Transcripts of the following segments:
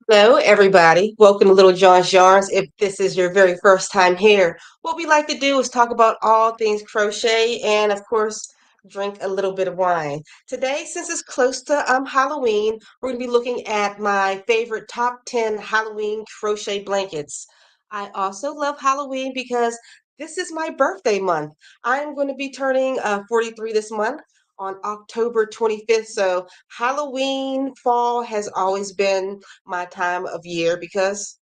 Hello, everybody. Welcome to Little John's Yarns. If this is your very first time here, what we like to do is talk about all things crochet and, of course, drink a little bit of wine. Today, since it's close to Halloween, we're going to be looking at my favorite top 10 Halloween crochet blankets. I also love Halloween because this is my birthday month. I'm going to be turning 43 this month on October 25th. So Halloween, fall has always been my time of year because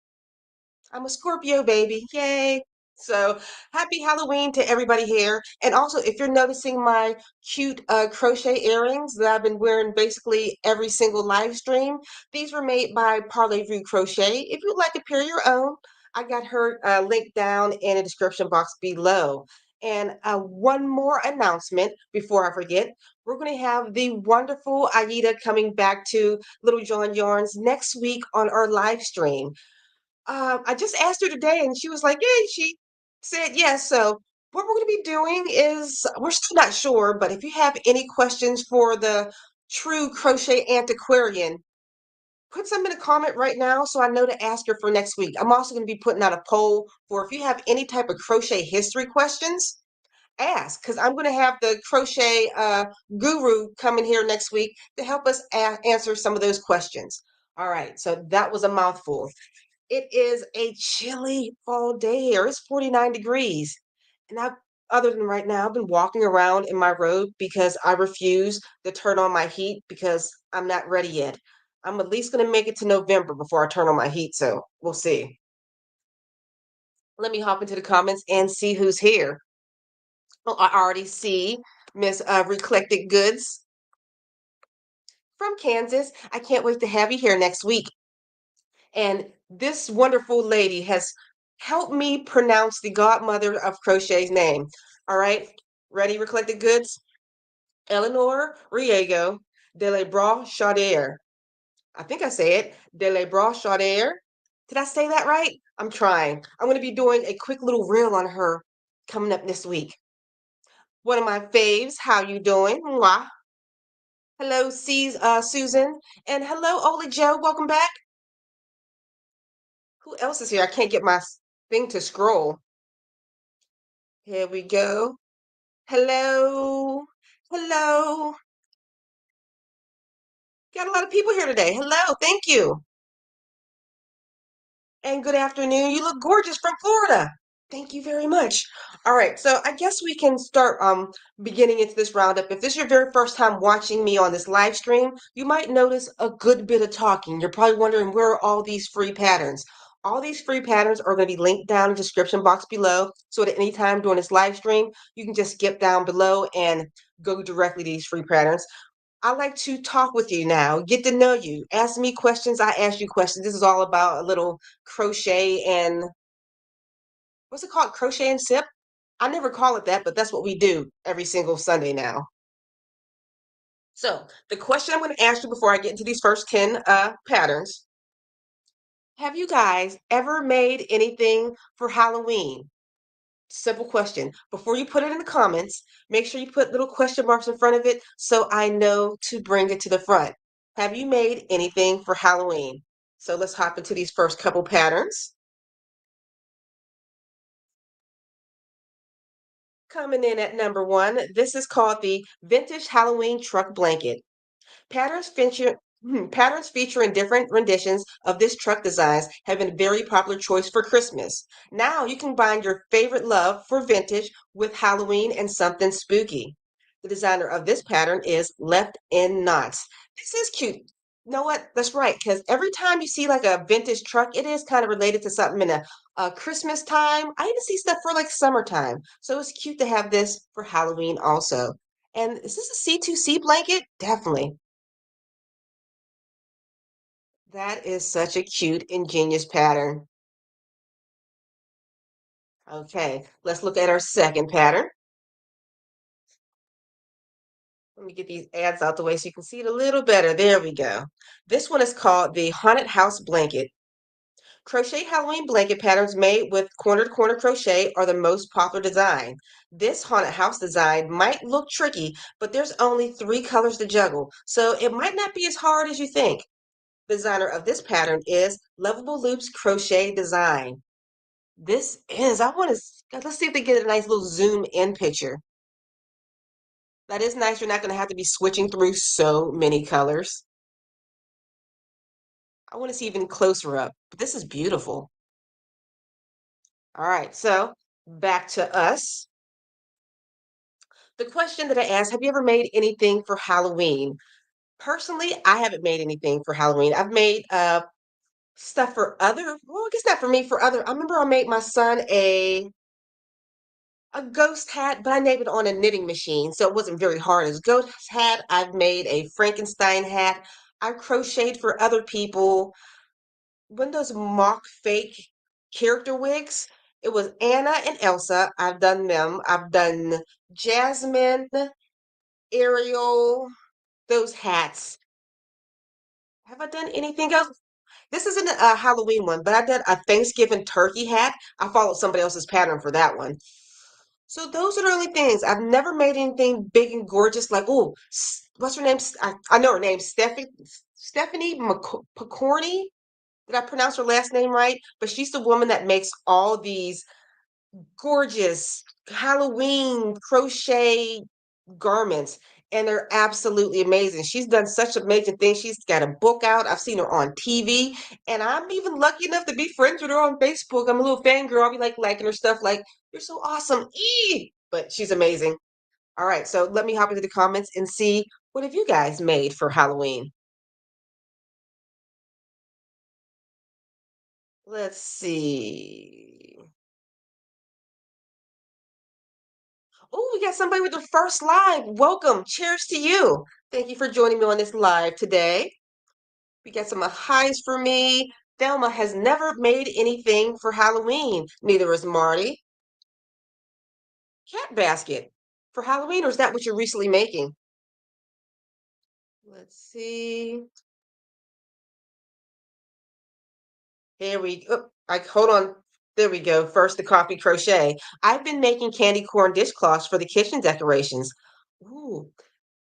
I'm a Scorpio baby. Yay. So happy Halloween to everybody here. And also, if you're noticing my cute crochet earrings that I've been wearing basically every single live stream, these were made by Parlez-Vous Crochet. If you'd like a pair of your own, I got her link down in the description box below. And one more announcement before I forget. We're going to have the wonderful Aida coming back to Little John Yarns next week on our live stream. I just asked her today, and she was like, "Yeah," she said yes. So what we're going to be doing is we're still not sure, but if you have any questions for the true crochet antiquarian, put some in a comment right now so I know to ask her for next week. I'm also going to be putting out a poll for if you have any type of crochet history questions, ask because I'm going to have the crochet guru coming here next week to help us answer some of those questions. All right, so that was a mouthful. It is a chilly fall day here. It's 49 degrees. And other than right now, I've been walking around in my robe because I refuse to turn on my heat because I'm not ready yet. I'm at least going to make it to November before I turn on my heat. So we'll see. Let me hop into the comments and see who's here. Oh, I already see Miss Recollected Goods from Kansas. I can't wait to have you here next week. And this wonderful lady has helped me pronounce the godmother of crochet's name. All right, ready, Recollected Goods? Eleanor Riego de la Bras Chaudière. I think I say it, de la Bras Chaudière. Did I say that right? I'm trying. I'm going to be doing a quick little reel on her coming up this week. One of my faves. How you doing? Mwah. Hello, Susan. And hello, Ola Joe. Welcome back. Who else is here? I can't get my thing to scroll. Here we go. Hello. Hello. Got a lot of people here today. Hello. Thank you. And good afternoon. You look gorgeous from Florida. Thank you very much. All right, so I guess we can start beginning into this roundup. If this is your very first time watching me on this live stream, you might notice a good bit of talking. You're probably wondering where are all these free patterns? All these free patterns are going to be linked down in the description box below. So at any time during this live stream, you can just skip down below and go directly to these free patterns. I like to talk with you now, get to know you. Ask me questions, I ask you questions. This is all about a little crochet and what's it called? Crochet and sip? I never call it that, but that's what we do every single Sunday now. So the question I'm going to ask you before I get into these first 10 patterns, have you guys ever made anything for Halloween? Simple question. Before you put it in the comments, make sure you put little question marks in front of it so I know to bring it to the front. Have you made anything for Halloween? So let's hop into these first couple patterns. Coming in at number one, this is called the Vintage Halloween Truck Blanket. Patterns featuring different renditions of this truck designs have been a very popular choice for Christmas. Now you can combine your favorite love for vintage with Halloween and something spooky. The designer of this pattern is Left in Knots. This is cute. You know what? That's right, because every time you see like a vintage truck, it is kind of related to something in a Christmas time. I even see stuff for like summertime. So it's cute to have this for Halloween also. And is this a C2C blanket? Definitely. That is such a cute, ingenious pattern. Okay, let's look at our second pattern. Let me get these ads out the way so you can see it a little better. There we go. This one is called the Haunted House Blanket. Crochet Halloween blanket patterns made with corner to corner crochet are the most popular design. This haunted house design might look tricky, but there's only 3 colors to juggle, so it might not be as hard as you think. Designer of this pattern is Lovable Loops Crochet Design. This is, I want to, let's see if they get a nice little zoom in picture. That is nice. You're not going to have to be switching through so many colors. I want to see even closer up, but this is beautiful. All right, so back to us. The question that I asked, have you ever made anything for Halloween? Personally, I haven't made anything for Halloween. I've made stuff for other, well, I guess not for me, for other. I remember I made my son a ghost hat, but I made it on a knitting machine, so it wasn't very hard. As ghost hat, I've made a Frankenstein hat. I crocheted for other people. When those mock fake character wigs, it was Anna and Elsa. I've done them. I've done Jasmine, Ariel, those hats. Have I done anything else? This isn't a Halloween one, but I did a Thanksgiving turkey hat. I followed somebody else's pattern for that one. So those are the only things. I've never made anything big and gorgeous like, oh, what's her name? I know her name, Stephanie Picorni. Did I pronounce her last name right? But she's the woman that makes all these gorgeous Halloween crochet garments, and they're absolutely amazing. She's done such amazing things. She's got a book out. I've seen her on TV, and I'm even lucky enough to be friends with her on Facebook. I'm a little fangirl. I'll be like liking her stuff, like, you're so awesome. But she's amazing. All right, so let me hop into the comments and see what have you guys made for Halloween. Let's see. Oh, we got somebody with the first live. Welcome. Cheers to you. Thank you for joining me on this live today. We got some highs for me. Thelma has never made anything for Halloween. Neither is Marty. Cat basket for Halloween, or is that what you're recently making? Let's see. Here we go. Hold on. There we go. First, the coffee crochet. I've been making candy corn dishcloths for the kitchen decorations. Ooh,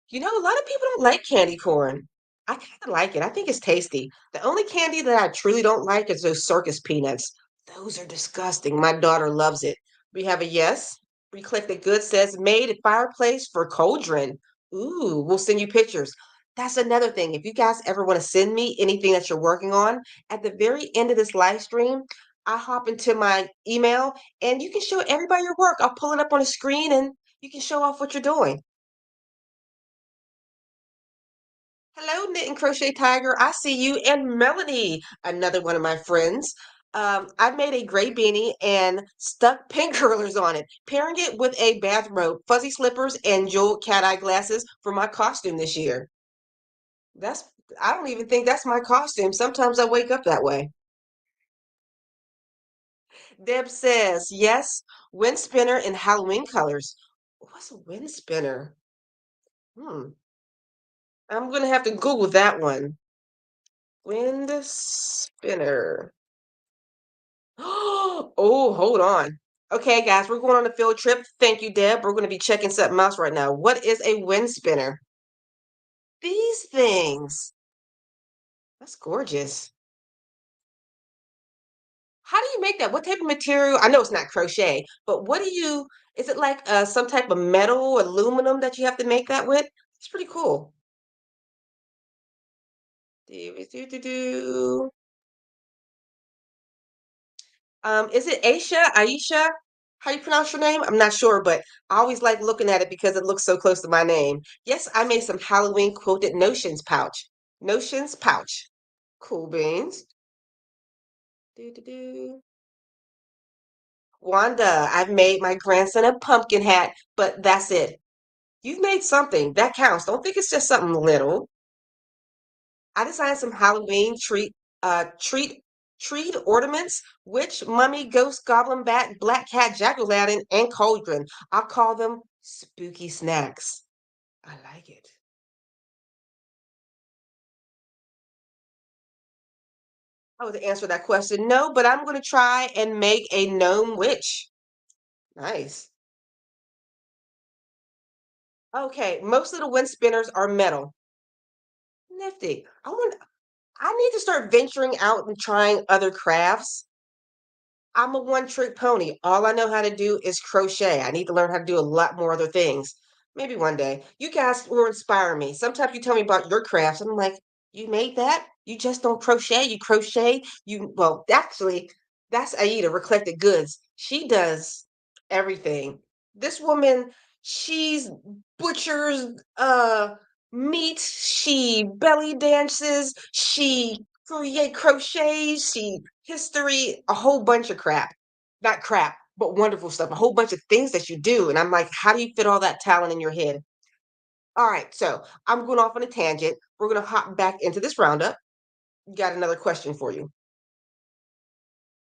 you know, a lot of people don't like candy corn. I kind of like it. I think it's tasty. The only candy that I truly don't like is those circus peanuts. Those are disgusting. My daughter loves it. We have a yes. We click the good says made a fireplace for cauldron. Ooh, we'll send you pictures. That's another thing. If you guys ever want to send me anything that you're working on, at the very end of this live stream, I hop into my email and you can show everybody your work. I'll pull it up on a screen and you can show off what you're doing. Hello, Knit and Crochet Tiger. I see you. And Melanie, another one of my friends. I made a gray beanie and stuck pink curlers on it, pairing it with a bathrobe, fuzzy slippers, and jeweled cat eye glasses for my costume this year. That's, I don't even think that's my costume. Sometimes I wake up that way. Deb says, yes, wind spinner in Halloween colors. What's a wind spinner? Hmm. I'm gonna have to Google that one. Wind spinner. Oh, hold on. Okay, guys, we're going on a field trip. Thank you, Deb. We're going to be checking something else right now. What is a wind spinner? These things. That's gorgeous. How do you make that? What type of material? I know it's not crochet, but what do you, is it like some type of metal, aluminum that you have to make that with? It's pretty cool. Do. Is it Aisha? How you pronounce your name? I'm not sure, but I always like looking at it because it looks so close to my name. Yes, I made some Halloween quilted notions pouch. Notions pouch. Cool beans. Do. Wanda, I've made my grandson a pumpkin hat, but that's it. You've made something. That counts. Don't think it's just something little. I designed some Halloween treat ornaments, witch, mummy, ghost, goblin, bat, black cat, jack-o'-lantern, and cauldron. I'll call them spooky snacks. I like it. Oh, to answer that question, no, but I'm going to try and make a gnome witch. Nice. Okay, most of the wind spinners are metal. Nifty. I need to start venturing out and trying other crafts. I'm a one trick pony. All I know how to do is crochet. I need to learn how to do a lot more other things. Maybe one day. You guys will inspire me. Sometimes you tell me about your crafts. I'm like, you made that? You just don't crochet. You crochet. Well, actually, that's Aida, Recollected Goods. She does everything. This woman, she's butchers meat. She belly dances. She crochets, she history, a whole bunch of crap. Not crap, but wonderful stuff. A whole bunch of things that you do. And I'm like, how do you fit all that talent in your head? All right, so I'm going off on a tangent. We're going to hop back into this roundup. Got another question for you.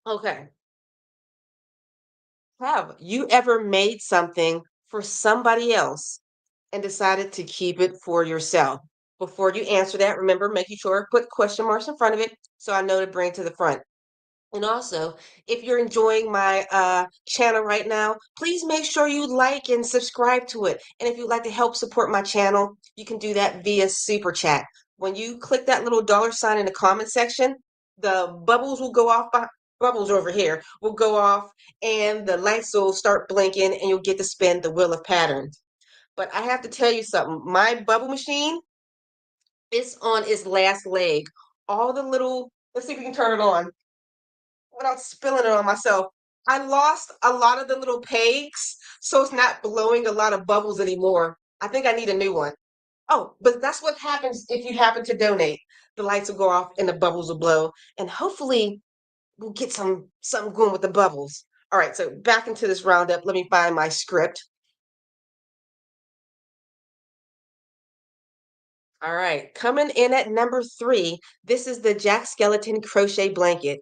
Okay. Have you ever made something for somebody else and decided to keep it for yourself? Before you answer that, remember making sure put question marks in front of it so I know to bring it to the front. And also, if you're enjoying my channel right now, please make sure you like and subscribe to it. And if you'd like to help support my channel, you can do that via Super Chat. When you click that little dollar sign in the comment section, the bubbles will go off. Bubbles over here will go off, and the lights will start blinking, and you'll get to spin the wheel of patterns. But I have to tell you something. My bubble machine is on its last leg. All the little, let's see if we can turn it on without spilling it on myself. I lost a lot of the little pegs, so it's not blowing a lot of bubbles anymore. I think I need a new one. Oh, but that's what happens if you happen to donate. The lights will go off and the bubbles will blow, and hopefully we'll get something going with the bubbles. All right, so back into this roundup. Let me find my script. All right, coming in at number 3, this is the Jack Skeleton crochet blanket.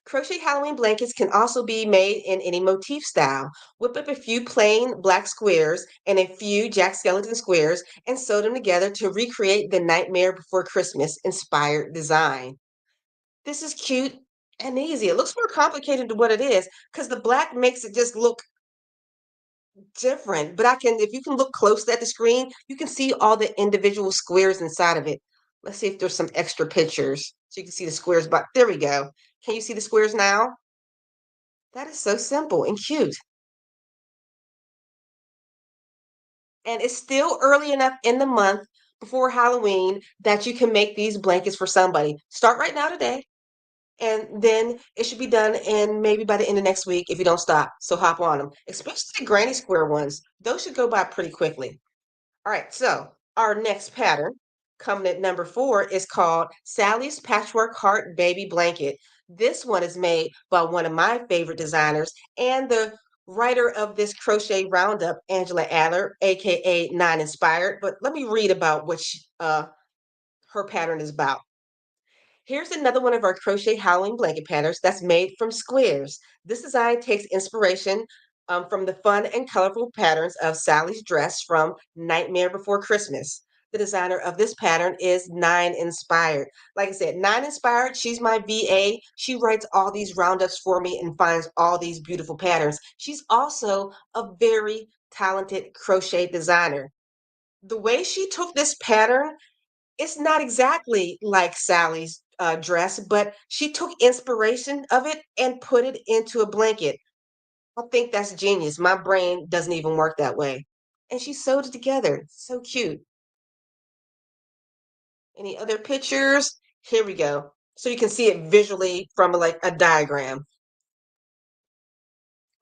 Crochet Halloween blankets can also be made in any motif style. Whip up a few plain black squares and a few Jack Skellington squares and sew them together to recreate the Nightmare Before Christmas inspired design. This is cute and easy. It looks more complicated than what it is because the black makes it just look different. But if you can look close at the screen, you can see all the individual squares inside of it. Let's see if there's some extra pictures so you can see the squares. But there we go. Can you see the squares now? That is so simple and cute. And it's still early enough in the month before Halloween that you can make these blankets for somebody. Start right now today, and then it should be done in maybe by the end of next week if you don't stop. So hop on them, especially the granny square ones. Those should go by pretty quickly. All right, so our next pattern, coming at number 4, is called Sally's Patchwork Heart Baby Blanket. This one is made by one of my favorite designers and the writer of this crochet roundup, Angela Adler, aka Nine Inspired. But let me read about what her pattern is about. Here's another one of our crochet Halloween blanket patterns that's made from squares. This design takes inspiration from the fun and colorful patterns of Sally's dress from Nightmare Before Christmas. The designer of this pattern is Nine Inspired. Like I said, Nine Inspired, she's my VA. She writes all these roundups for me and finds all these beautiful patterns. She's also a very talented crochet designer. The way she took this pattern, it's not exactly like Sally's dress, but she took inspiration of it and put it into a blanket. I think that's genius. My brain doesn't even work that way. And she sewed it together. So cute. Any other pictures? Here we go. So you can see it visually from like a diagram.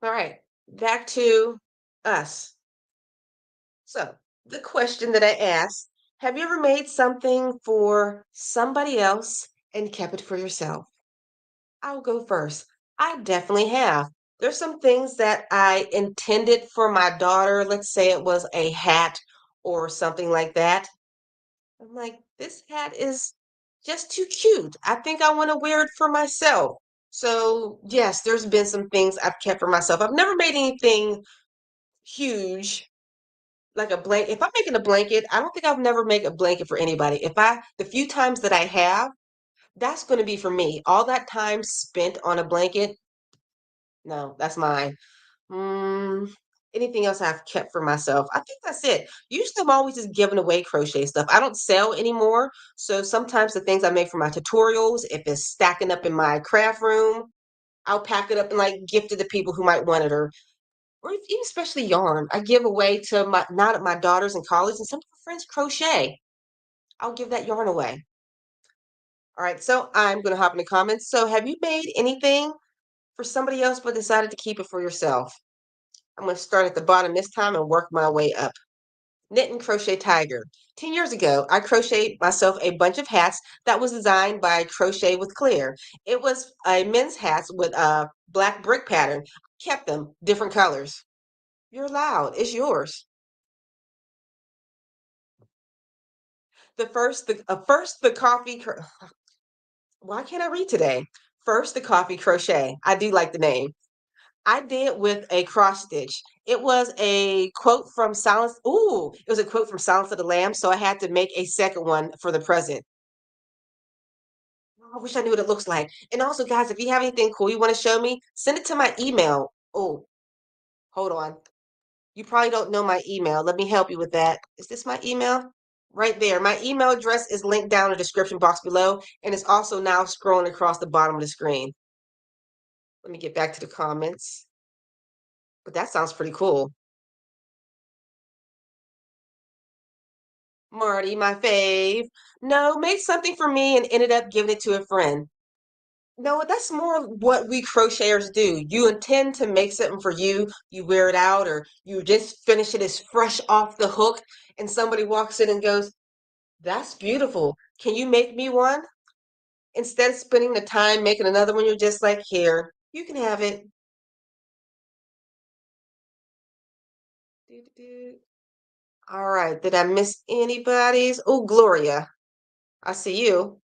All right, back to us. So the question that I asked, have you ever made something for somebody else and kept it for yourself? I'll go first. I definitely have. There's some things that I intended for my daughter. Let's say it was a hat or something like that. I'm like, this hat is just too cute. I think I want to wear it for myself. So, yes, there's been some things I've kept for myself. I've never made anything huge like a blanket. If I'm making a blanket, I don't think I've never made a blanket for anybody. The few times that I have, that's going to be for me. All that time spent on a blanket, no, that's mine. Mm, Anything else I've kept for myself? I think that's it. Usually I'm always just giving away crochet stuff. I don't sell anymore. So sometimes the things I make for my tutorials, if it's stacking up in my craft room, I'll pack it up and like gift it to people who might want it, or even especially yarn. I give away to my not my daughters in college and some of my friends crochet. I'll give that yarn away. All right, so I'm gonna hop in the comments. So have you made anything for somebody else but decided to keep it for yourself? I'm gonna start at the bottom this time and work my way up. Knit and Crochet Tiger. 10 years ago, I crocheted myself a bunch of hats that was designed by Crochet with Claire. It was a men's hats with a black brick pattern. Kept them different colors. You're allowed. It's yours. First the coffee. Why can't I read today? First the coffee crochet. I do like the name. I did with a cross stitch. It was a quote from Silence. Ooh, it was a quote from Silence of the Lambs. So I had to make a second one for the present. Oh, I wish I knew what it looks like. And also, guys, if you have anything cool you want to show me, send it to my email. Oh, hold on. You probably don't know my email. Let me help you with that. Is this my email? Right there. My email address is linked down in the description box below, and it's also now scrolling across the bottom of the screen. Let me get back to the comments. But that sounds pretty cool. Marty, my fave. No, made something for me and ended up giving it to a friend. No, that's more what we crocheters do. You intend to make something for you, you wear it out, or you just finish it as fresh off the hook, and somebody walks in and goes, "That's beautiful. Can you make me one?" Instead of spending the time making another one, you're just like, "Here, you can have it." Doo-doo-doo. All right, did I miss anybody's? Oh, Gloria, I see you.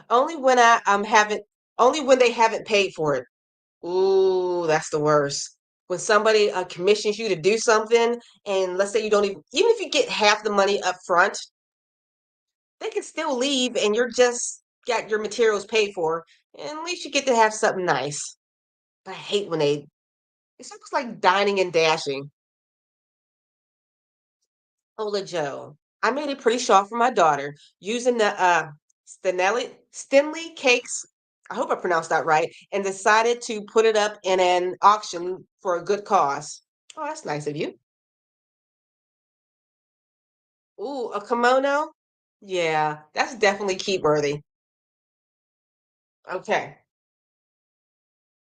Only when I haven't, only when they haven't paid for it. Ooh, that's the worst. When somebody commissions you to do something, and let's say you don't even if you get half the money up front, they can still leave and you're just got your materials paid for. And at least you get to have something nice. But I hate when it's almost like dining and dashing. Hola Joe. I made a pretty shawl for my daughter using the Stenley cakes. I hope I pronounced that right, and decided to put it up in an auction for a good cause. Oh, that's nice of you. Ooh, a kimono? Yeah, that's definitely keep worthy. Okay,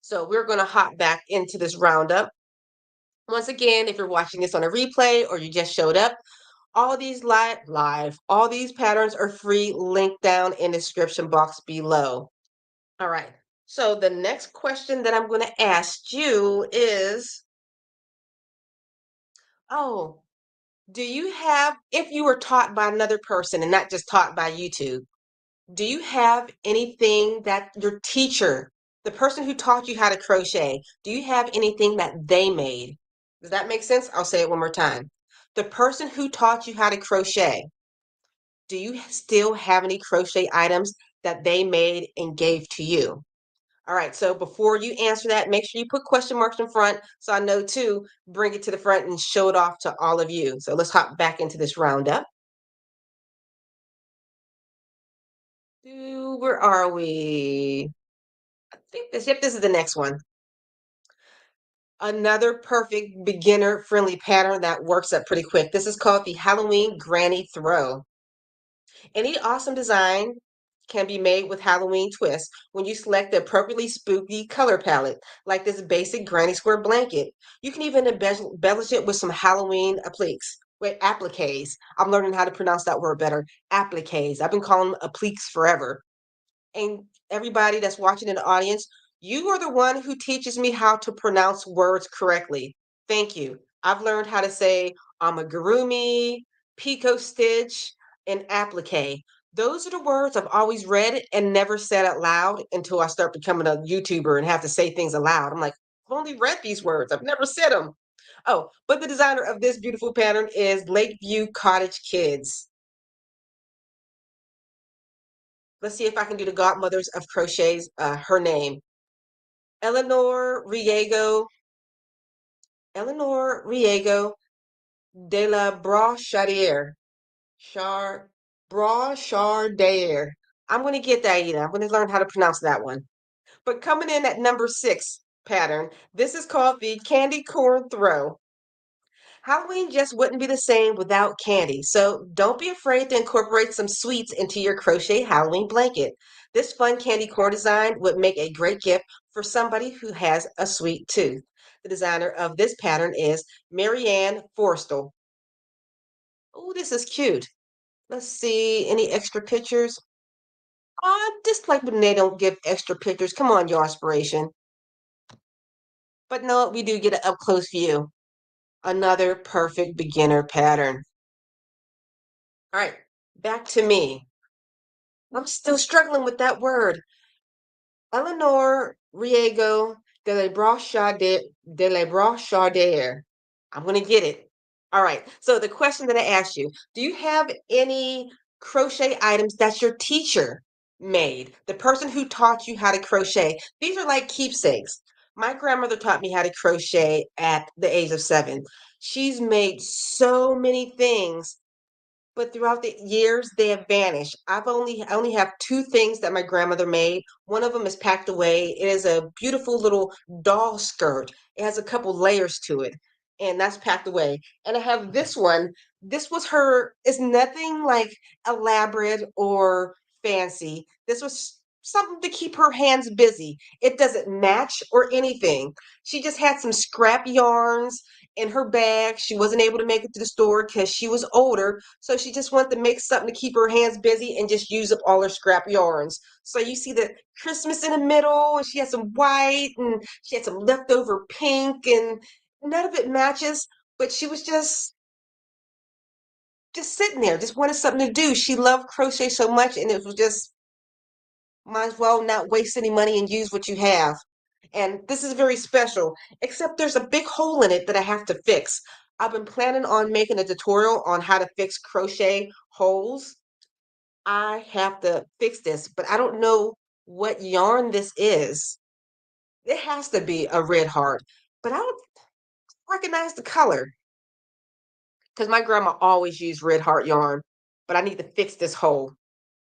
so we're going to hop back into this roundup. Once again, if you're watching this on a replay or you just showed up, all these all these patterns are free, linked down in the description box below. All right. So the next question that I'm going to ask you is, oh, do you have, if you were taught by another person and not just taught by YouTube, do you have anything that your teacher, the person who taught you how to crochet, do you have anything that they made? Does that make sense? I'll say it one more time. The person who taught you how to crochet, do you still have any crochet items that they made and gave to you? All right, so before you answer that, make sure you put question marks in front so I know to bring it to the front and show it off to all of you. So let's hop back into this roundup. Where are we? I think yep, this is the next one. Another perfect beginner friendly pattern that works up pretty quick. This is called the Halloween Granny Throw. Any awesome design can be made with Halloween twists when you select the appropriately spooky color palette, like this basic granny square blanket. You can even embellish it with some Halloween appliques. Wait, appliques. I'm learning how to pronounce that word better. Appliques. I've been calling them appliques forever. And everybody that's watching in the audience, you are the one who teaches me how to pronounce words correctly. Thank you. I've learned how to say amigurumi, pico stitch, and applique. Those are the words I've always read and never said out loud until I start becoming a YouTuber and have to say things aloud. I'm like, I've only read these words. I've never said them. Oh, but the designer of this beautiful pattern is Lakeview Cottage Kids. Let's see if I can do the godmothers of crochets, her name. Eleanor Riego Eleanor Riego de la Brochadier. Char Brochadier. I'm going to get that, Ida. I'm going to learn how to pronounce that one. But coming in at number 6 pattern, this is called the candy corn throw. Halloween just wouldn't be the same without candy, so don't be afraid to incorporate some sweets into your crochet Halloween blanket. This fun candy corn design would make a great gift for somebody who has a sweet tooth. The designer of this pattern is Marianne Forstel. Oh, this is cute. Let's see, any extra pictures? Just like when they don't give extra pictures. Come on, your inspiration. But no, we do get an up close view. Another perfect beginner pattern. All right, back to me. I'm still struggling with that word. Eleanor Riego de la Brochadier. I'm going to get it. All right. So the question that I asked you, do you have any crochet items that your teacher made? The person who taught you how to crochet. These are like keepsakes. My grandmother taught me how to crochet at the age of 7. She's made so many things, but throughout the years they have vanished. I only have two things that my grandmother made. One of them is packed away. It is a beautiful little doll skirt. It has a couple layers to it, and that's packed away. And I have this one. This was her. It's nothing like elaborate or fancy. This was something to keep her hands busy. It doesn't match or anything. She just had some scrap yarns in her bag. She wasn't able to make it to the store because she was older. So she just wanted to make something to keep her hands busy and just use up all her scrap yarns. So you see the Christmas in the middle, and she had some white, and she had some leftover pink, and none of it matches. But she was just sitting there, just wanted something to do. She loved crochet so much, and it was just might as well not waste any money and use what you have. And this is very special, except there's a big hole in it that I have to fix. I've been planning on making a tutorial on how to fix crochet holes. I have to fix this, but I don't know what yarn this is. It has to be a red heart, but I don't recognize the color because my grandma always used red heart yarn, but I need to fix this hole.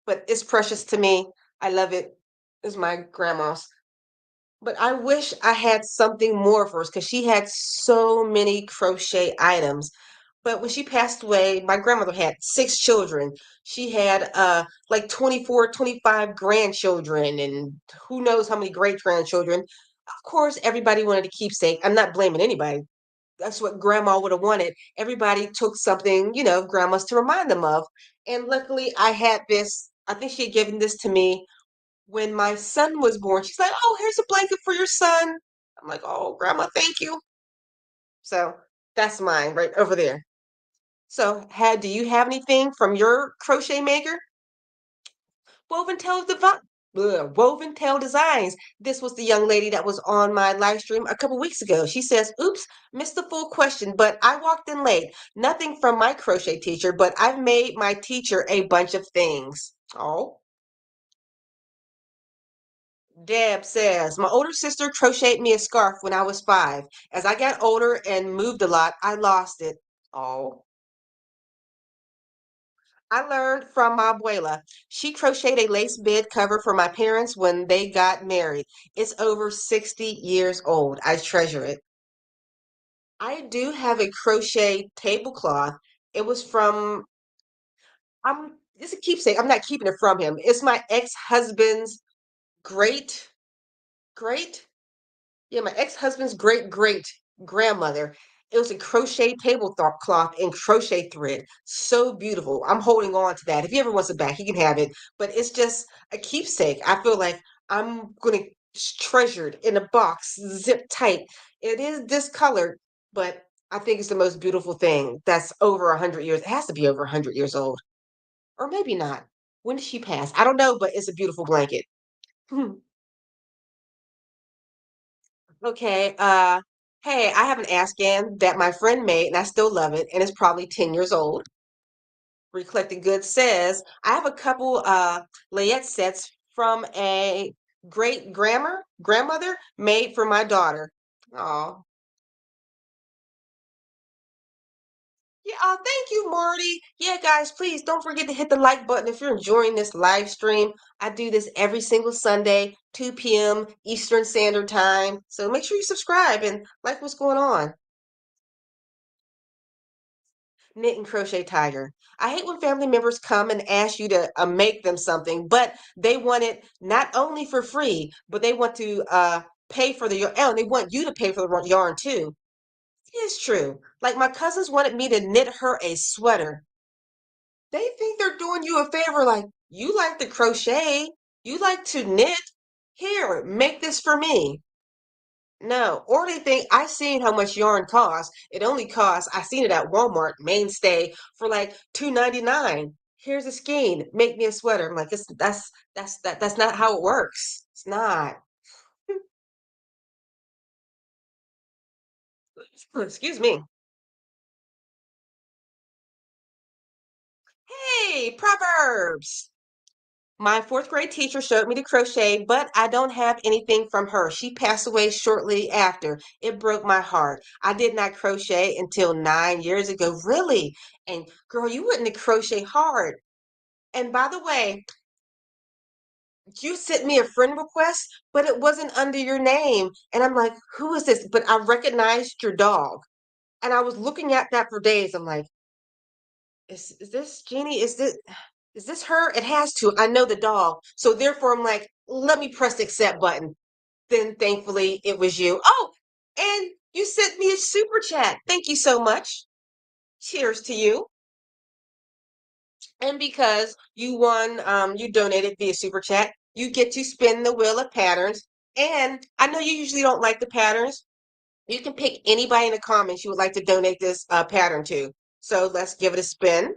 But it's precious to me. I love it. It's my grandma's. But I wish I had something more for her because she had so many crochet items. But when she passed away, my grandmother had 6 children. She had like 24, 25 grandchildren and who knows how many great grandchildren. Of course, everybody wanted a keepsake. I'm not blaming anybody. That's what grandma would have wanted. Everybody took something, grandma's to remind them of. And luckily, I had this. I think she had given this to me when my son was born. She's like, "Oh, here's a blanket for your son." I'm like, "Oh, grandma, thank you." So that's mine right over there. So, do you have anything from your crochet maker? Woven Tail Woven Tail Designs. This was the young lady that was on my live stream a couple weeks ago. She says, "Oops, missed the full question, but I walked in late. Nothing from my crochet teacher, but I've made my teacher a bunch of things." Oh, Deb says, "My older sister crocheted me a scarf when I was 5. As I got older and moved a lot, I lost it." Oh, I learned from my abuela. She crocheted a lace bed cover for my parents when they got married. It's over 60 years old. I treasure it. I do have a crochet tablecloth. It was from, it's a keepsake. I'm not keeping it from him. It's my ex-husband's great, great Yeah, my ex-husband's great grandmother. It was a crochet tablecloth in crochet thread. So beautiful. I'm holding on to that. If he ever wants it back, he can have it. But it's just a keepsake. I feel like I'm going to treasure it in a box, zip tight. It is discolored, but I think it's the most beautiful thing that's over 100 years. It has to be over 100 years old. Or maybe not. When did she pass? I don't know, but it's a beautiful blanket. Okay, hey, I have an Afghan that my friend made and I still love it and it's probably 10 years old. Reflected Good says, I have a couple layette sets from a great grandmother made for my daughter. Oh, Yeah, thank you, Marty. Yeah, guys, please don't forget to hit the like button if you're enjoying this live stream. I do this every single Sunday, 2 p.m. Eastern Standard Time. So make sure you subscribe and like what's going on. Knit and Crochet Tiger. I hate when family members come and ask you to make them something, but they want it not only for free, but they want to pay for the yarn. Oh, and they want you to pay for the yarn too. It is true. Like my cousins wanted me to knit her a sweater. They think they're doing you a favor, like, you like to crochet, you like to knit. Here, make this for me. No, or they think I seen how much yarn costs. It only costs, I seen it at Walmart mainstay for like $2.99. Here's a skein, make me a sweater. I'm like, that's not how it works. It's not. Excuse me. Hey, Proverbs. My fourth grade teacher showed me to crochet, but I don't have anything from her. She passed away shortly after. It broke my heart. I did not crochet until 9 years ago. Really? And girl, you wouldn't have crochet hard. And by the way, you sent me a friend request, but it wasn't under your name. And I'm like, who is this? But I recognized your dog. And I was looking at that for days. I'm like, is this Jeannie? Is this her? It has to. I know the dog. So therefore I'm like, let me press the accept button. Then thankfully it was you. Oh, and you sent me a super chat. Thank you so much. Cheers to you. And because you won, you donated via super chat, you get to spin the wheel of patterns. And I know you usually don't like the patterns. You can pick anybody in the comments you would like to donate this pattern to. So let's give it a spin.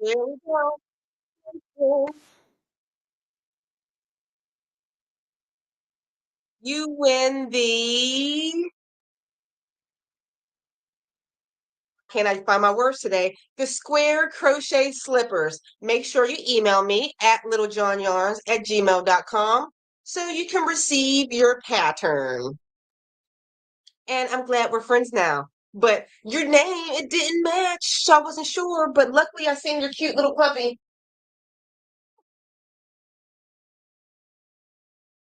Here we go. You win the, can I find my words today? The square crochet slippers. Make sure you email me at littlejohnyarns@gmail.com so you can receive your pattern. And I'm glad we're friends now. But your name, it didn't match, so I wasn't sure. But luckily, I seen your cute little puppy.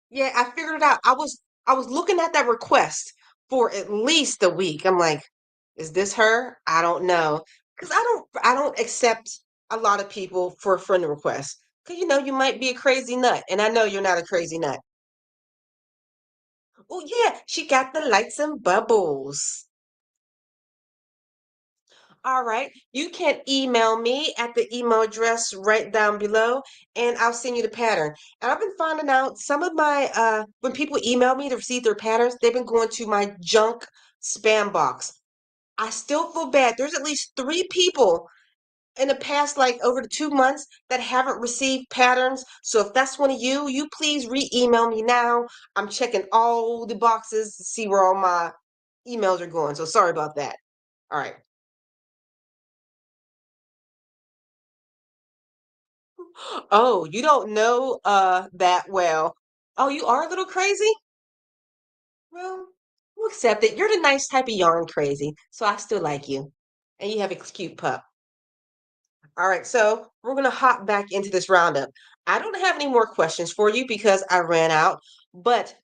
Yeah, I figured it out. I was looking at that request for at least a week. I'm like, is this her? I don't know. Because I don't accept a lot of people for friend requests. Because you might be a crazy nut, and I know you're not a crazy nut. Oh yeah, she got the lights and bubbles. All right. You can email me at the email address right down below, and I'll send you the pattern. And I've been finding out some of my when people email me to receive their patterns, they've been going to my junk spam box. I still feel bad. There's at least 3 people in the past, like over the 2 months, that haven't received patterns. So if that's one of you, you please re-email me now. I'm checking all the boxes to see where all my emails are going. So sorry about that. All right. Oh, you don't know that well. Oh, you are a little crazy? Well, we'll accept it. You're the nice type of yarn crazy, so I still like you. And you have a cute pup. All right, so we're gonna hop back into this roundup. I don't have any more questions for you because I ran out, but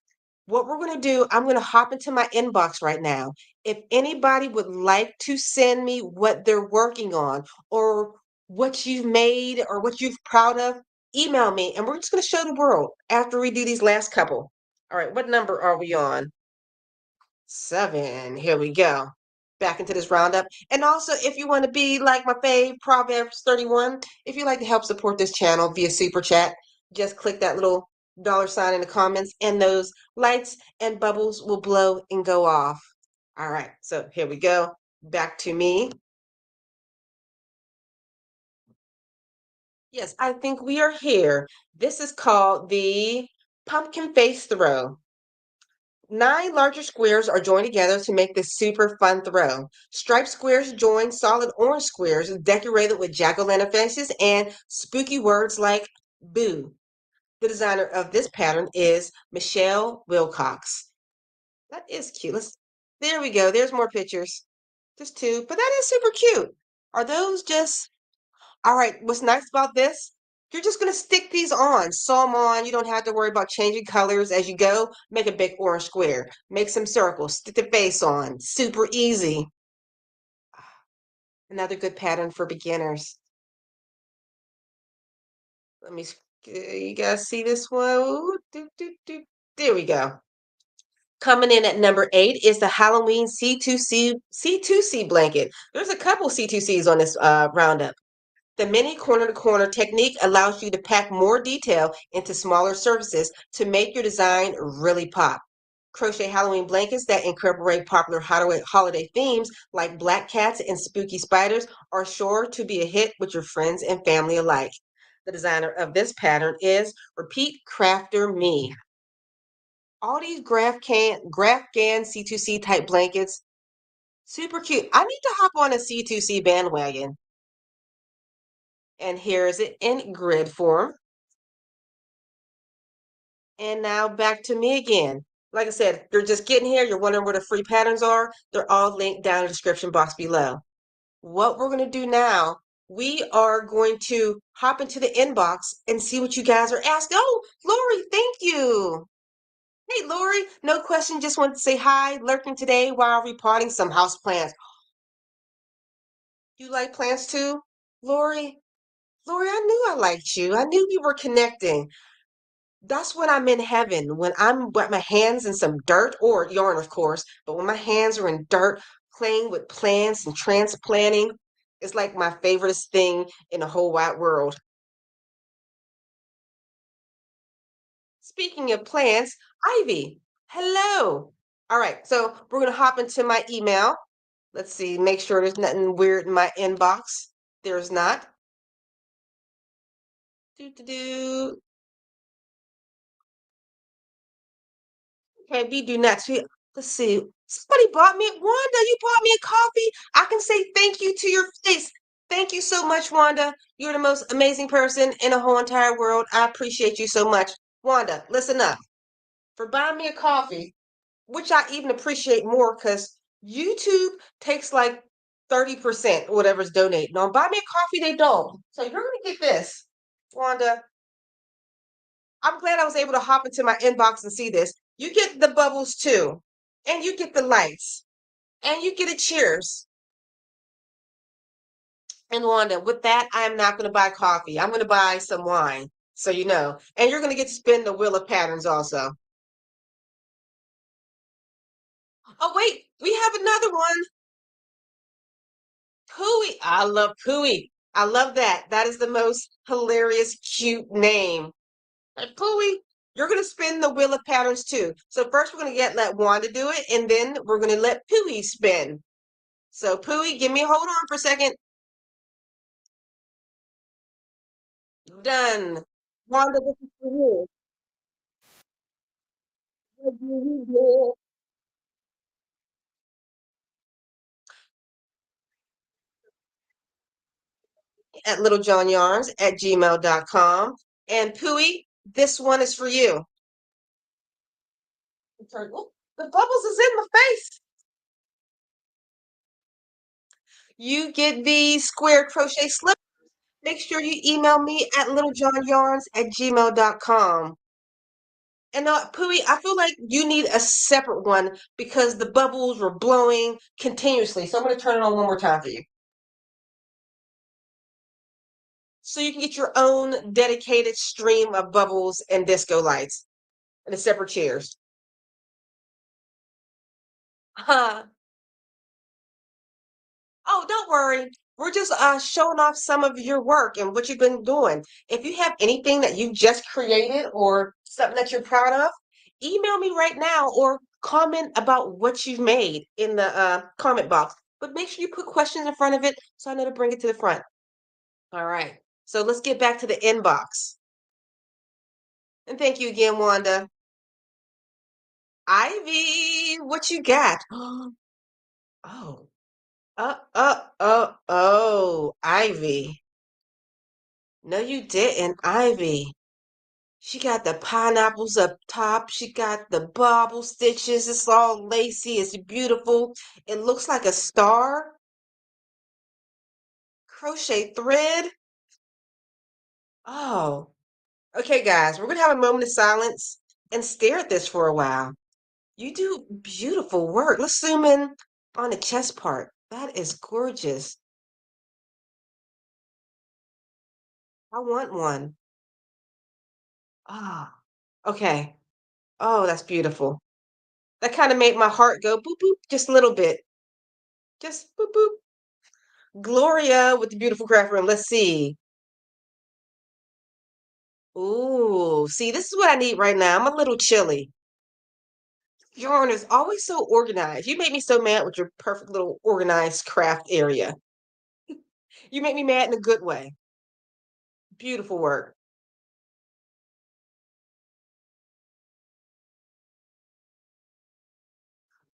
what we're gonna do, I'm gonna hop into my inbox right now. If anybody would like to send me what they're working on or what you've made or what you're proud of, email me and we're just gonna show the world after we do these last couple. All right, what number are we on? 7. Here we go. Back into this roundup. And also, if you want to be like my fave, Proverbs 31, if you'd like to help support this channel via Super Chat, just click that little $ in the comments, and those lights and bubbles will blow and go off. All right, so here we go. Back to me. Yes, I think we are here. This is called the pumpkin face throw. 9 larger squares are joined together to make this super fun throw. Striped squares join solid orange squares decorated with jack-o'-lantern faces and spooky words like boo. The designer of this pattern is Michelle Wilcox. That is cute. There we go. There's more pictures. Just two, but that is super cute. Are those just all right? What's nice about this? You're just gonna stick these on, sew them on. You don't have to worry about changing colors as you go. Make a big orange square. Make some circles. Stick the face on. Super easy. Another good pattern for beginners. Let me. You guys see this one? Ooh, there we go. Coming in at number 8 is the Halloween C2C blanket. There's a couple C2Cs on this roundup. The mini corner to corner technique allows you to pack more detail into smaller surfaces to make your design really pop. Crochet Halloween blankets that incorporate popular holiday themes like black cats and spooky spiders are sure to be a hit with your friends and family alike. The designer of this pattern is Repeat Crafter Me. All these Grafgan C2C type blankets, super cute. I need to hop on a C2C bandwagon. And here's it in grid form. And now back to me again. Like I said, you're just getting here, you're wondering where the free patterns are. They're all linked down in the description box below. What we're going to do now, we are going to hop into the inbox and see what you guys are asking. Oh, Lori, thank you. Hey, Lori, no question, just wanted to say hi, lurking today while repotting some house plants. You like plants too, Lori? Lori, I knew I liked you. I knew we were connecting. That's when I'm in heaven, when I'm with my hands in some dirt or yarn, of course, but when my hands are in dirt, playing with plants and transplanting, it's like my favoriteest thing in the whole wide world. Speaking of plants, Ivy, hello. All right, so we're going to hop into my email. Let's see, make sure there's nothing weird in my inbox. There's not. Do, do, do. Okay, we do not. Let's see. Somebody bought me, Wanda, you bought me a coffee. I can say thank you to your face. Thank you so much, Wanda. You're the most amazing person in the whole entire world. I appreciate you so much. Wanda, listen up. For buying me a coffee, which I even appreciate more because YouTube takes like 30% or whatever's donated. Now, buy me a coffee, they don't. So you're going to get this, Wanda. I'm glad I was able to hop into my inbox and see this. You get the bubbles too, and you get the lights, and you get a cheers. And Wanda, with that, I am not going to buy coffee. I'm going to buy some wine, so you know. And you're going to get to spin the wheel of patterns also. Oh, wait, we have another one. Pooey. I love Pooey. I love that. That is the most hilarious, cute name. Like, Pooey, you're going to spin the wheel of patterns too. So first we're going to let Wanda do it, and then we're going to let Pooey spin. So Pooey, give me a hold on for a second. Done. Wanda, this is for you. At littlejohnyarns@gmail.com. And Pooey, this one is for you. Oh, the bubbles is in my face. You get the square crochet slip. Make sure you email me at littlejohnyarns@gmail.com. And Pooey, I feel like you need a separate one because the bubbles were blowing continuously. So I'm going to turn it on one more time for you. So you can get your own dedicated stream of bubbles and disco lights and the separate chairs. Oh, don't worry. We're just showing off some of your work and what you've been doing. If you have anything that you just created or something that you're proud of, email me right now or comment about what you've made in the comment box. But make sure you put questions in front of it so I know to bring it to the front. All right. So let's get back to the inbox. And thank you again, Wanda. Ivy, what you got? Oh, Ivy. No, you didn't, Ivy. She got the pineapples up top. She got the bobble stitches. It's all lacy. It's beautiful. It looks like a star. Crochet thread. Oh, okay, guys. We're going to have a moment of silence and stare at this for a while. You do beautiful work. Let's zoom in on the chest part. That is gorgeous. I want one. Ah, okay. Oh, that's beautiful. That kind of made my heart go boop boop just a little bit. Just boop boop. Gloria with the beautiful craft room. Let's see. Ooh, see, this is what I need right now. I'm a little chilly. Yarn is always so organized. You make me so mad with your perfect little organized craft area. You make me mad in a good way. Beautiful work.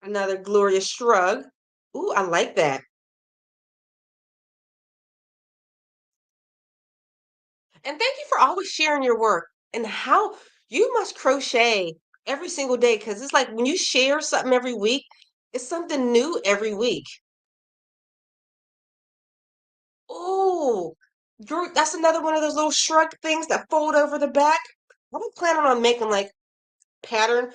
Another Gloria shrug. Ooh, I like that. And thank you for always sharing your work and how you must crochet every single day because it's like when you share something every week, it's something new every week. Oh, that's another one of those little shrug things that fold over the back. I'm planning on making like pattern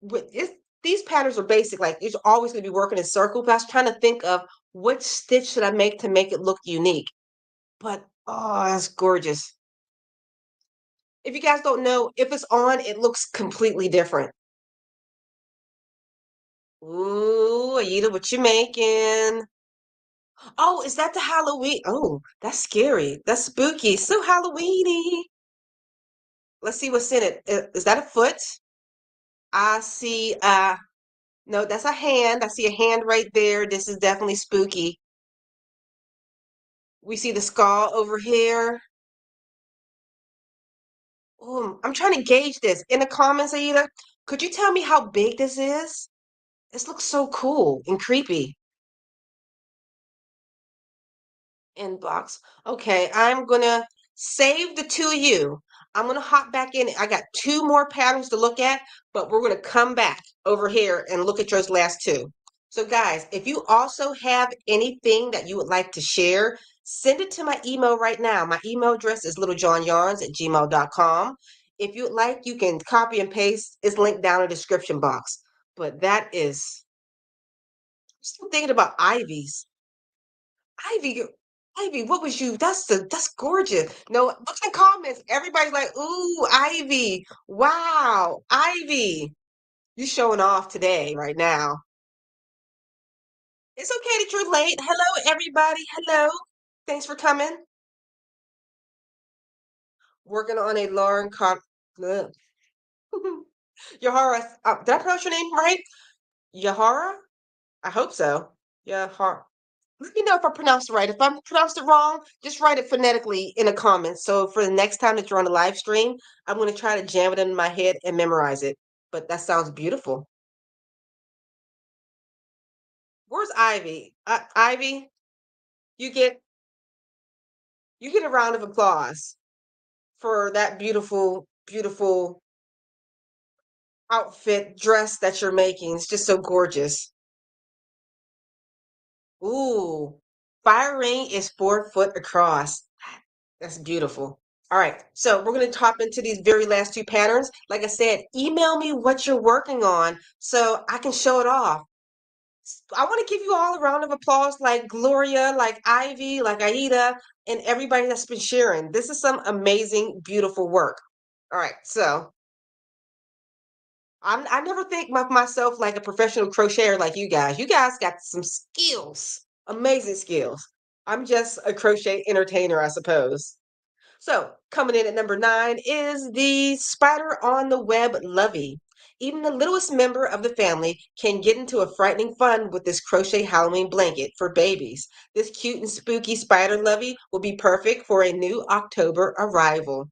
with it. These patterns are basic, like it's always going to be working in circle. But I was trying to think of what stitch should I make to make it look unique. But oh, that's gorgeous. If you guys don't know, if it's on, it looks completely different. Ooh, Aida, what you making? Oh, is that the Halloween? Oh, that's scary. That's spooky. So Halloweeny. Let's see what's in it. Is that a foot? I see no, that's a hand. I see a hand right there. This is definitely spooky. We see the skull over here. Oh, I'm trying to gauge this. In the comments, Aida, could you tell me how big this is? This looks so cool and creepy. Inbox. Okay, I'm gonna save the two of you. I'm gonna hop back in. I got two more patterns to look at, but we're gonna come back over here and look at those last two. So guys, if you also have anything that you would like to share, send it to my email right now. My email address is littlejohnyarns@gmail.com. If you'd like, you can copy and paste. It's linked down in the description box. But that is, I'm still thinking about Ivy's. Ivy, Ivy, what was you? That's gorgeous. No, look at the comments. Everybody's like, ooh, Ivy. Wow, Ivy. You showing off today, right now. It's okay that you're late. Hello, everybody. Hello. Thanks for coming. Working on a Lauren ugh. Yahara. Did I pronounce your name right? Yahara? I hope so. Yahara. Let me know if I pronounced it right. If I pronounced it wrong, just write it phonetically in the comments. So for the next time that you're on the live stream, I'm going to try to jam it in my head and memorize it. But that sounds beautiful. Where's Ivy? Ivy, you get you get a round of applause for that beautiful, beautiful outfit dress that you're making. It's just so gorgeous. Ooh, fire ring is 4 foot across. That's beautiful. All right, so we're going to hop into these very last two patterns. Like I said, email me what you're working on so I can show it off. I want to give you all a round of applause like Gloria, like Ivy, like Aida, and everybody that's been sharing. This is some amazing, beautiful work. All right, so I never think of myself like a professional crocheter like you guys. You guys got some skills, amazing skills. I'm just a crochet entertainer, I suppose. So, coming in at number 9 is the spider on the web lovey. Even the littlest member of the family can get into a frightening fun with this crochet Halloween blanket for babies. This cute and spooky spider lovey will be perfect for a new October arrival.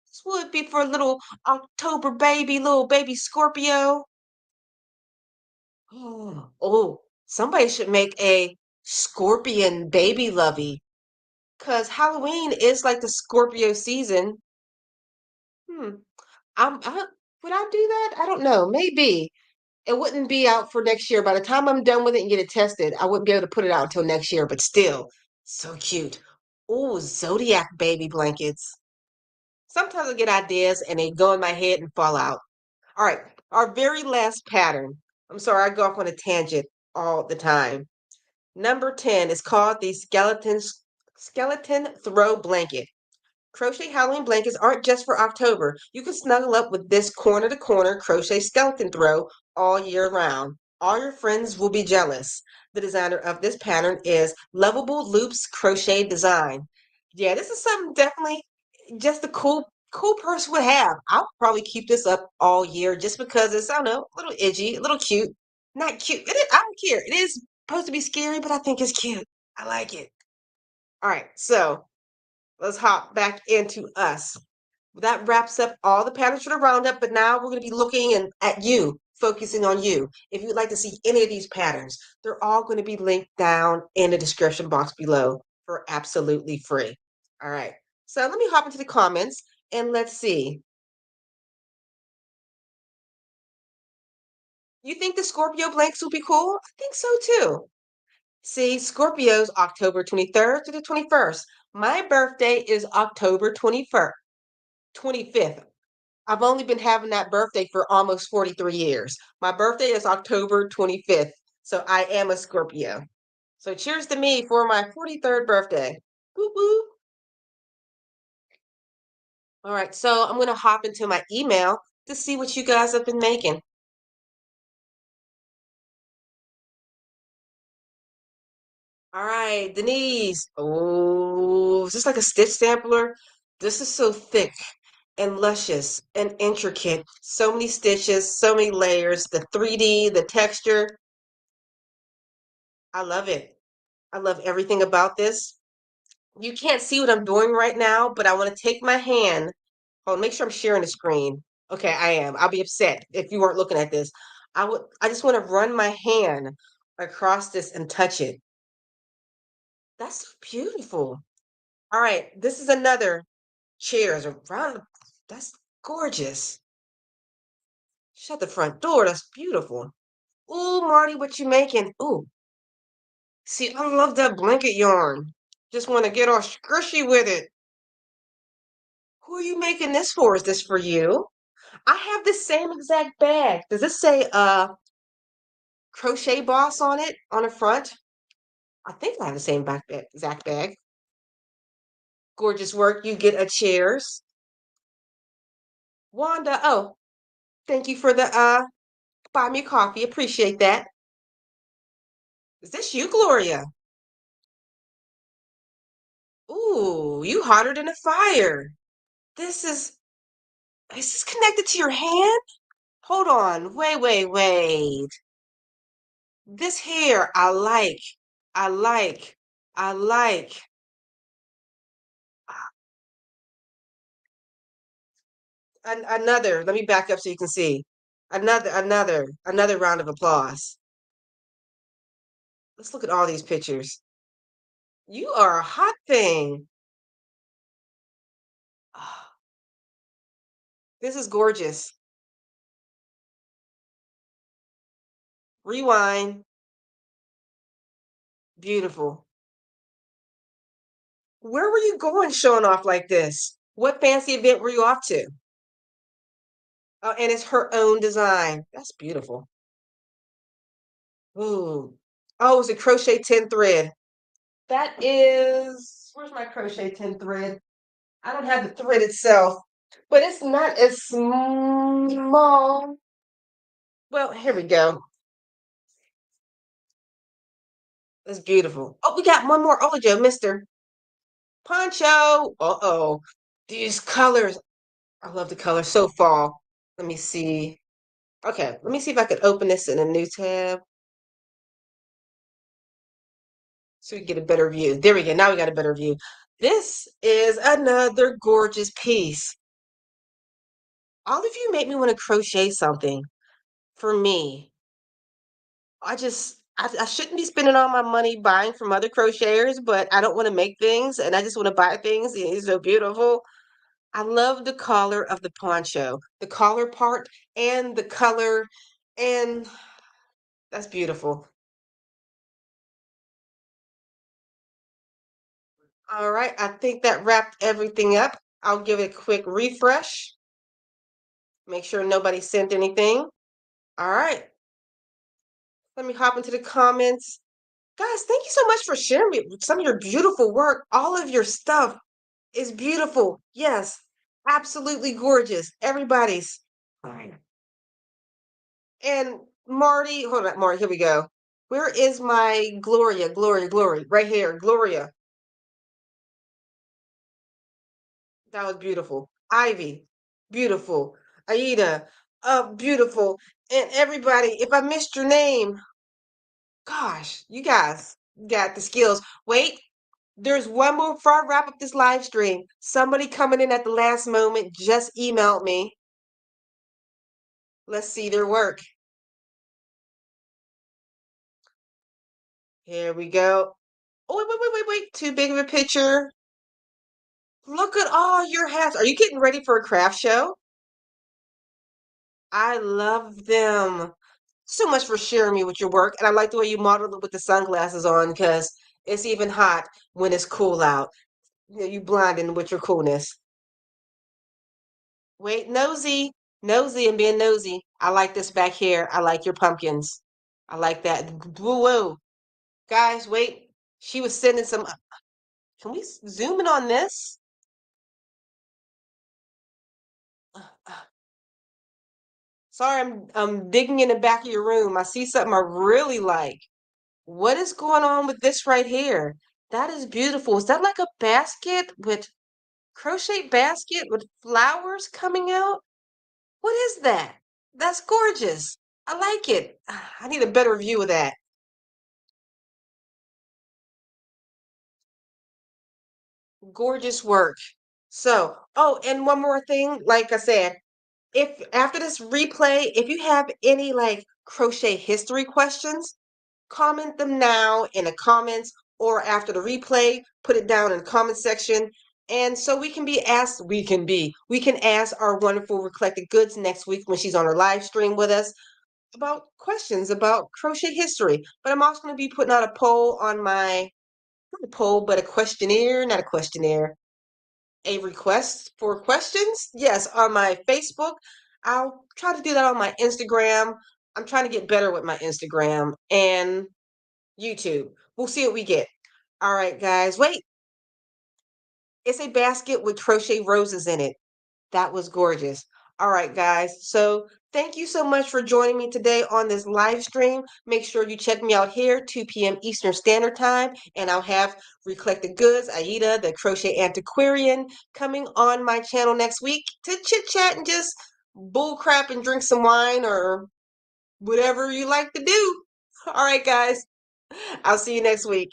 This would be for a little October baby, little baby Scorpio. Oh, somebody should make a scorpion baby lovey because Halloween is like the Scorpio season. Hmm. Would I do that? I don't know. Maybe. It wouldn't be out for next year. By the time I'm done with it and get it tested, I wouldn't be able to put it out until next year, but still, so cute. Oh, Zodiac baby blankets. Sometimes I get ideas and they go in my head and fall out. All right, our very last pattern. I'm sorry, I go off on a tangent all the time. Number 10 is called the skeleton throw blanket. Crochet Halloween blankets aren't just for October. You can snuggle up with this corner to corner crochet skeleton throw all year round. All your friends will be jealous. The designer of this pattern is Lovable Loops Crochet Design. Yeah, this is something definitely just a cool person would have. I'll probably keep this up all year just because it's, I don't know, a little edgy, a little cute. Not cute. I don't care. It is supposed to be scary, but I think it's cute. I like it. All right, so let's hop back into us. That wraps up all the patterns for the roundup, but now we're going to be looking at you, focusing on you. If you'd like to see any of these patterns, they're all going to be linked down in the description box below for absolutely free. All right. So let me hop into the comments and let's see. You think the Scorpio blanks will be cool? I think so too. See, Scorpio's October 23rd to the 21st. My birthday is October 21st, 25th. I've only been having that birthday for almost 43 years. My birthday is October 25th, so I am a Scorpio. So cheers to me for my 43rd birthday. Woo woo. All right, so I'm going to hop into my email to see what you guys have been making. All right, Denise. Oh, is this like a stitch sampler? This is so thick and luscious and intricate. So many stitches, so many layers, the 3D, the texture. I love it. I love everything about this. You can't see what I'm doing right now, but I want to take my hand. Oh, make sure I'm sharing the screen. Okay, I am. I'll be upset if you weren't looking at this. I just want to run my hand across this and touch it. That's so beautiful. All right, this is another chairs around. That's gorgeous. Shut the front door. That's beautiful. Ooh, Marty, what you making? Ooh, see, I love that blanket yarn. Just want to get all squishy with it. Who are you making this for? Is this for you? I have the same exact bag. Does this say Crochet Boss on it on the front? I think I have the same exact bag. Gorgeous work. You get a chairs. Wanda, oh, thank you for the buy me coffee. Appreciate that. Is this you, Gloria? Ooh, you hotter than a fire. This is this connected to your hand? Hold on. Wait. This hair, I like. I like. I like. Another, let me back up so you can see. Another round of applause. Let's look at all these pictures. You are a hot thing. Ah, this is gorgeous. Rewind. Beautiful. Where were you going showing off like this? What fancy event were you off to? Oh, and it's her own design. That's beautiful. Ooh. Oh, it's a crochet 10 thread. That is, where's my crochet 10 thread? I don't have the thread itself, but it's not as small. Well, here we go. That's beautiful. Oh, we got one more Olajo, Mr. Poncho. Uh-oh. These colors. I love the color. So fall. Let me see. Okay, let me see if I could open this in a new tab so we get a better view. There we go. Now we got a better view. This is another gorgeous piece. All of you make me want to crochet something for me. I shouldn't be spending all my money buying from other crocheters, but I don't want to make things and I just want to buy things. It's so beautiful. I love the color of the poncho, the collar part and the color, and that's beautiful. All right, I think that wrapped everything up. I'll give it a quick refresh. Make sure nobody sent anything. All right, let me hop into the comments. Guys, thank you so much for sharing some of your beautiful work. All of your stuff is beautiful. Yes, absolutely gorgeous. Everybody's. Fine. And Marty, hold on, Marty, here we go. Where is my Gloria? Gloria, Gloria, right here, Gloria. That was beautiful. Ivy, beautiful. Aida, beautiful. And everybody, if I missed your name, gosh, you guys got the skills. Wait, there's one more before I wrap up this live stream. Somebody coming in at the last moment just emailed me. Let's see their work. Here we go. Oh, wait. Too big of a picture. Look at all your hats. Are you getting ready for a craft show? I love them. So much for sharing me with your work. And I like the way you modeled it with the sunglasses on because it's even hot when it's cool out. You blinding with your coolness. Wait, nosy. Nosy and being nosy. I like this back here. I like your pumpkins. I like that. Whoa. Guys, wait. She was sending some. Can we zoom in on this? Sorry, I'm digging in the back of your room. I see something I really like. What is going on with this right here? That is beautiful. Is that like a basket with crochet basket with flowers coming out? What is that? That's gorgeous. I like it. I need a better view of that. Gorgeous work. So, oh, and one more thing, like I said, if after this replay, if you have any like crochet history questions, comment them now in the comments or after the replay, put it down in the comment section. And so we can ask our wonderful Recollected Goods next week when she's on her live stream with us about questions about crochet history. But I'm also going to be putting out a poll on my, not a poll, but a questionnaire, not a questionnaire, a request for questions. Yes, on my Facebook. I'll try to do that on my Instagram. I'm trying to get better with my Instagram and YouTube. We'll see what we get. All right, guys. Wait, it's a basket with crochet roses in it. That was gorgeous. All right, guys. So thank you so much for joining me today on this live stream. Make sure you check me out here, 2 p.m. Eastern Standard Time, and I'll have Recollected Goods, Aida, the Crochet Antiquarian, coming on my channel next week to chit chat and just bull crap and drink some wine or whatever you like to do. All right, guys. I'll see you next week.